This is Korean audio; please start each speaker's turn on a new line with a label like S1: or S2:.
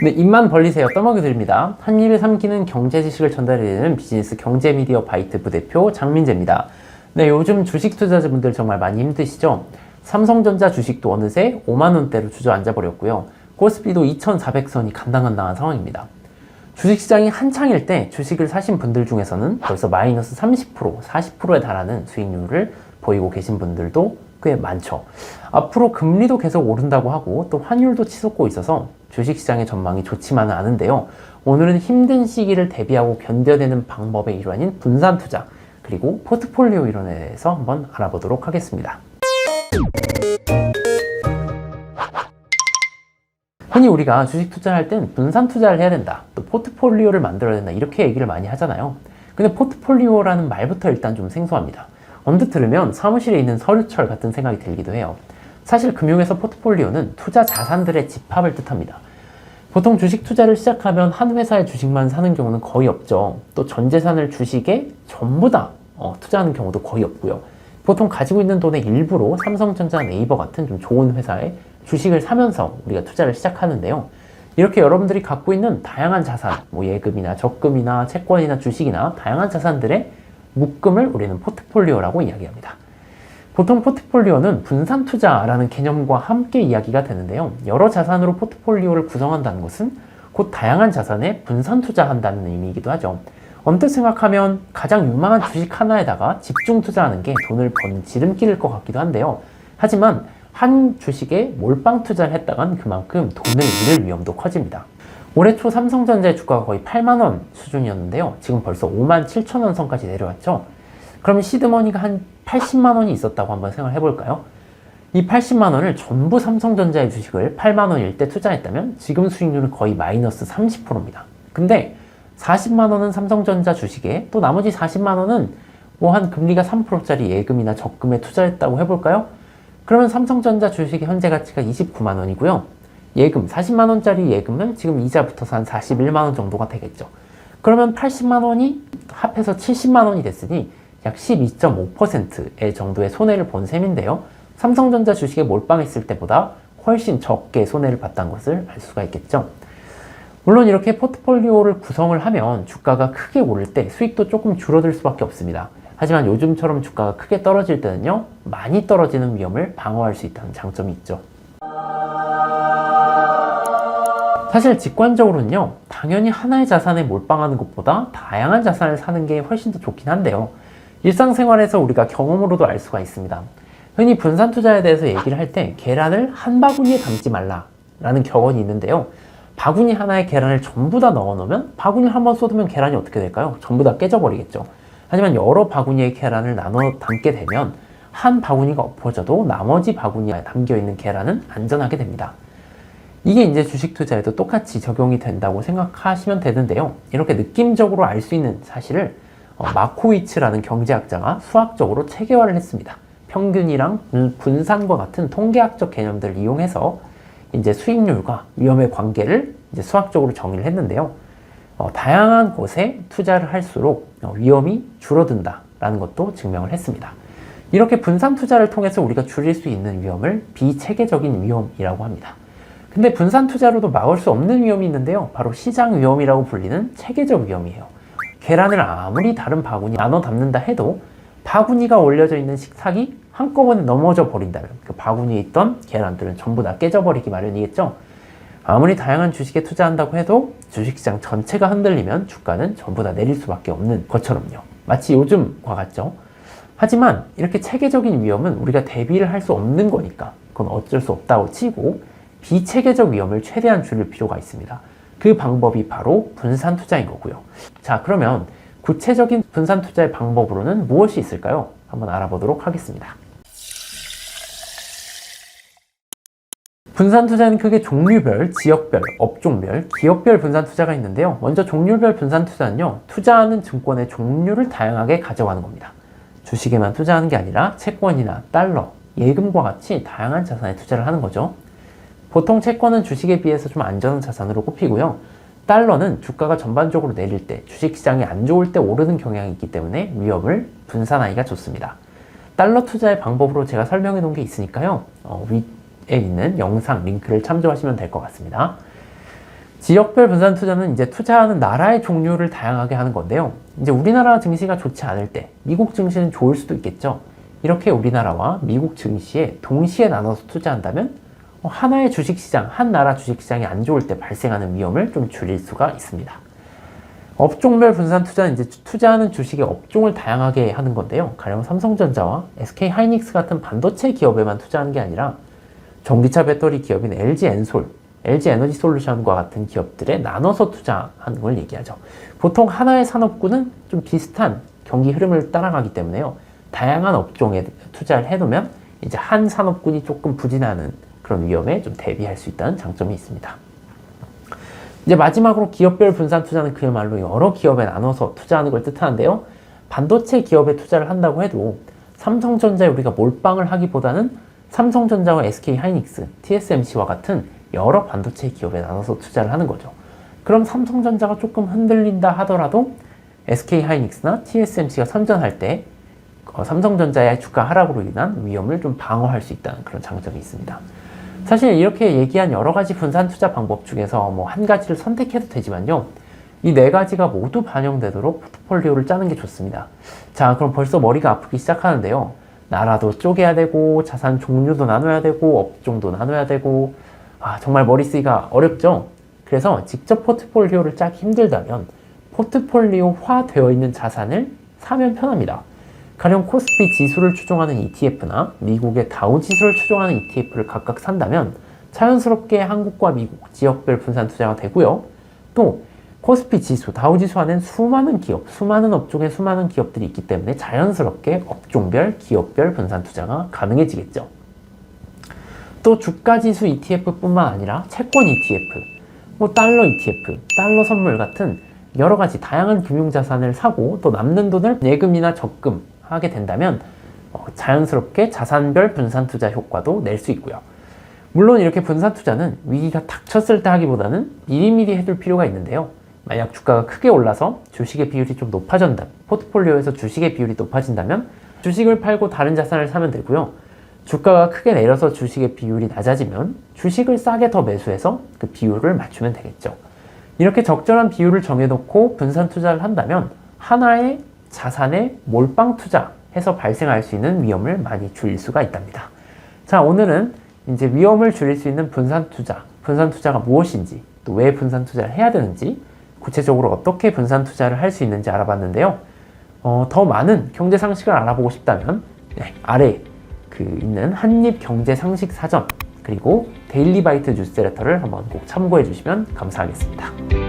S1: 네, 입만 벌리세요. 떠먹여 드립니다. 한 입에 삼키는 경제 지식을 전달해드리는 비즈니스 경제 미디어 바이트 부대표 장민재입니다. 네, 요즘 주식 투자자분들 정말 많이 힘드시죠? 삼성전자 주식도 어느새 5만원대로 주저앉아 버렸고요. 코스피도 2,400선이 간당간당한 상황입니다. 주식시장이 한창일 때 주식을 사신 분들 중에서는 벌써 마이너스 30%, 40%에 달하는 수익률을 보이고 계신 분들도 꽤 많죠. 앞으로 금리도 계속 오른다고 하고 또 환율도 치솟고 있어서 주식시장의 전망이 좋지만은 않은데요. 오늘은 힘든 시기를 대비하고 견뎌내는 방법의 일환인 분산투자 그리고 포트폴리오 이론에 대해서 한번 알아보도록 하겠습니다. 흔히 우리가 주식 투자할 땐 분산 투자를 해야 된다, 또 포트폴리오를 만들어야 된다 이렇게 얘기를 많이 하잖아요. 근데 포트폴리오라는 말부터 일단 좀 생소합니다. 언뜻 들으면 사무실에 있는 서류철 같은 생각이 들기도 해요. 사실 금융에서 포트폴리오는 투자 자산들의 집합을 뜻합니다. 보통 주식 투자를 시작하면 한 회사의 주식만 사는 경우는 거의 없죠. 또 전 재산을 주식에 전부 다 투자하는 경우도 거의 없고요. 보통 가지고 있는 돈의 일부로 삼성전자, 네이버 같은 좀 좋은 회사에 주식을 사면서 우리가 투자를 시작하는데요. 이렇게 여러분들이 갖고 있는 다양한 자산, 예금이나 적금이나 채권이나 주식이나 다양한 자산들의 묶음을 우리는 포트폴리오라고 이야기합니다. 보통 포트폴리오는 분산 투자라는 개념과 함께 이야기가 되는데요. 여러 자산으로 포트폴리오를 구성한다는 것은 곧 다양한 자산에 분산 투자한다는 의미이기도 하죠. 언뜻 생각하면 가장 유망한 주식 하나에다가 집중 투자하는 게 돈을 버는 지름길일 것 같기도 한데요. 하지만 한 주식에 몰빵 투자를 했다간 그만큼 돈을 잃을 위험도 커집니다. 올해 초 삼성전자의 주가가 거의 8만원 수준이었는데요. 지금 벌써 5만 7천원 선까지 내려왔죠. 그럼 시드머니가 한 80만원이 있었다고 한번 생각을 해볼까요? 이 80만원을 전부 삼성전자의 주식을 8만원일 때 투자했다면 지금 수익률은 거의 마이너스 30%입니다. 근데 40만원은 삼성전자 주식에, 또 나머지 40만원은 한 금리가 3%짜리 예금이나 적금에 투자했다고 해볼까요? 그러면 삼성전자 주식의 현재 가치가 29만원이고요. 예금, 40만원짜리 예금은 지금 이자 붙어서 한 41만원 정도가 되겠죠. 그러면 80만원이 합해서 70만원이 됐으니 약 12.5%의 정도의 손해를 본 셈인데요. 삼성전자 주식에 몰빵했을 때보다 훨씬 적게 손해를 봤다는 것을 알 수가 있겠죠. 물론 이렇게 포트폴리오를 구성을 하면 주가가 크게 오를 때 수익도 조금 줄어들 수밖에 없습니다. 하지만 요즘처럼 주가가 크게 떨어질 때는요, 많이 떨어지는 위험을 방어할 수 있다는 장점이 있죠. 사실 직관적으로는요, 당연히 하나의 자산에 몰빵하는 것보다 다양한 자산을 사는 게 훨씬 더 좋긴 한데요. 일상생활에서 우리가 경험으로도 알 수가 있습니다. 흔히 분산 투자에 대해서 얘기를 할 때 계란을 한 바구니에 담지 말라라는 격언이 있는데요. 바구니 하나에 계란을 전부 다 넣어 놓으면 바구니를 한번 쏟으면 계란이 어떻게 될까요? 전부 다 깨져버리겠죠. 하지만 여러 바구니의 계란을 나눠 담게 되면 한 바구니가 엎어져도 나머지 바구니에 담겨있는 계란은 안전하게 됩니다. 이게 이제 주식 투자에도 똑같이 적용이 된다고 생각하시면 되는데요. 이렇게 느낌적으로 알 수 있는 사실을 마코위츠라는 경제학자가 수학적으로 체계화를 했습니다. 평균이랑 분산과 같은 통계학적 개념들을 이용해서 이제 수익률과 위험의 관계를 이제 수학적으로 정의를 했는데요. 다양한 곳에 투자를 할수록 위험이 줄어든다라는 것도 증명을 했습니다. 이렇게 분산 투자를 통해서 우리가 줄일 수 있는 위험을 비체계적인 위험이라고 합니다. 근데 분산 투자로도 막을 수 없는 위험이 있는데요. 바로 시장 위험이라고 불리는 체계적 위험이에요. 계란을 아무리 다른 바구니 나눠 담는다 해도 바구니가 올려져 있는 식탁이 한꺼번에 넘어져 버린다면 그 바구니에 있던 계란들은 전부 다 깨져버리기 마련이겠죠. 아무리 다양한 주식에 투자한다고 해도 주식시장 전체가 흔들리면 주가는 전부 다 내릴 수밖에 없는 것처럼요. 마치 요즘과 같죠. 하지만 이렇게 체계적인 위험은 우리가 대비를 할 수 없는 거니까 그건 어쩔 수 없다고 치고 비체계적 위험을 최대한 줄일 필요가 있습니다. 그 방법이 바로 분산 투자인 거고요. 자, 그러면 구체적인 분산 투자의 방법으로는 무엇이 있을까요? 한번 알아보도록 하겠습니다. 분산 투자는 크게 종류별, 지역별, 업종별, 기업별 분산 투자가 있는데요. 먼저 종류별 분산 투자는요, 투자하는 증권의 종류를 다양하게 가져가는 겁니다. 주식에만 투자하는 게 아니라 채권이나 달러, 예금과 같이 다양한 자산에 투자를 하는 거죠. 보통 채권은 주식에 비해서 좀 안전한 자산으로 꼽히고요. 달러는 주가가 전반적으로 내릴 때, 주식시장이 안 좋을 때 오르는 경향이 있기 때문에 위험을 분산하기가 좋습니다. 달러 투자의 방법으로 제가 설명해 놓은 게 있으니까요. 위에 있는 영상 링크를 참조하시면 될 것 같습니다. 지역별 분산 투자는 이제 투자하는 나라의 종류를 다양하게 하는 건데요. 이제 우리나라 증시가 좋지 않을 때 미국 증시는 좋을 수도 있겠죠. 이렇게 우리나라와 미국 증시에 동시에 나눠서 투자한다면 하나의 주식시장, 한 나라 주식시장이 안 좋을 때 발생하는 위험을 좀 줄일 수가 있습니다. 업종별 분산 투자는 이제 투자하는 주식의 업종을 다양하게 하는 건데요. 가령 삼성전자와 SK하이닉스 같은 반도체 기업에만 투자하는 게 아니라 전기차 배터리 기업인 LG엔솔, LG에너지솔루션과 같은 기업들에 나눠서 투자하는 걸 얘기하죠. 보통 하나의 산업군은 좀 비슷한 경기 흐름을 따라가기 때문에요. 다양한 업종에 투자를 해놓으면 이제 한 산업군이 조금 부진하는 그런 위험에 좀 대비할 수 있다는 장점이 있습니다. 이제 마지막으로 기업별 분산 투자는 그야말로 여러 기업에 나눠서 투자하는 걸 뜻하는데요. 반도체 기업에 투자를 한다고 해도 삼성전자에 우리가 몰빵을 하기보다는 삼성전자와 SK하이닉스, TSMC와 같은 여러 반도체 기업에 나눠서 투자를 하는 거죠. 그럼 삼성전자가 조금 흔들린다 하더라도 SK하이닉스나 TSMC가 선전할 때 삼성전자의 주가 하락으로 인한 위험을 좀 방어할 수 있다는 그런 장점이 있습니다. 사실 이렇게 얘기한 여러 가지 분산 투자 방법 중에서 뭐 한 가지를 선택해도 되지만요. 이 네 가지가 모두 반영되도록 포트폴리오를 짜는 게 좋습니다. 자, 그럼 벌써 머리가 아프기 시작하는데요. 나라도 쪼개야 되고 자산 종류도 나눠야 되고 업종도 나눠야 되고 정말 머리 쓰기가 어렵죠? 그래서 직접 포트폴리오를 짜기 힘들다면 포트폴리오화 되어 있는 자산을 사면 편합니다. 가령 코스피 지수를 추종하는 ETF나 미국의 다우 지수를 추종하는 ETF를 각각 산다면 자연스럽게 한국과 미국 지역별 분산 투자가 되고요. 또 코스피 지수, 다우 지수 안엔 수많은 기업, 수많은 업종의 수많은 기업들이 있기 때문에 자연스럽게 업종별, 기업별 분산 투자가 가능해지겠죠. 또 주가지수 ETF뿐만 아니라 채권 ETF, 달러 ETF, 달러 선물 같은 여러 가지 다양한 금융자산을 사고 또 남는 돈을 예금이나 적금 하게 된다면 자연스럽게 자산별 분산 투자 효과도 낼 수 있고요. 물론 이렇게 분산 투자는 위기가 닥쳤을 때 하기보다는 미리미리 해둘 필요가 있는데요. 만약 주가가 크게 올라서 주식의 비율이 좀 높아진다, 포트폴리오에서 주식의 비율이 높아진다면 주식을 팔고 다른 자산을 사면 되고요. 주가가 크게 내려서 주식의 비율이 낮아지면 주식을 싸게 더 매수해서 그 비율을 맞추면 되겠죠. 이렇게 적절한 비율을 정해놓고 분산 투자를 한다면 하나의 자산에 몰빵 투자해서 발생할 수 있는 위험을 많이 줄일 수가 있답니다. 자, 오늘은 이제 위험을 줄일 수 있는 분산 투자가 무엇인지, 또 왜 분산 투자를 해야 되는지, 구체적으로 어떻게 분산 투자를 할 수 있는지 알아봤는데요. 더 많은 경제 상식을 알아보고 싶다면 아래 있는 한입경제상식사전 그리고 데일리바이트 뉴스레터를 한번 꼭 참고해 주시면 감사하겠습니다.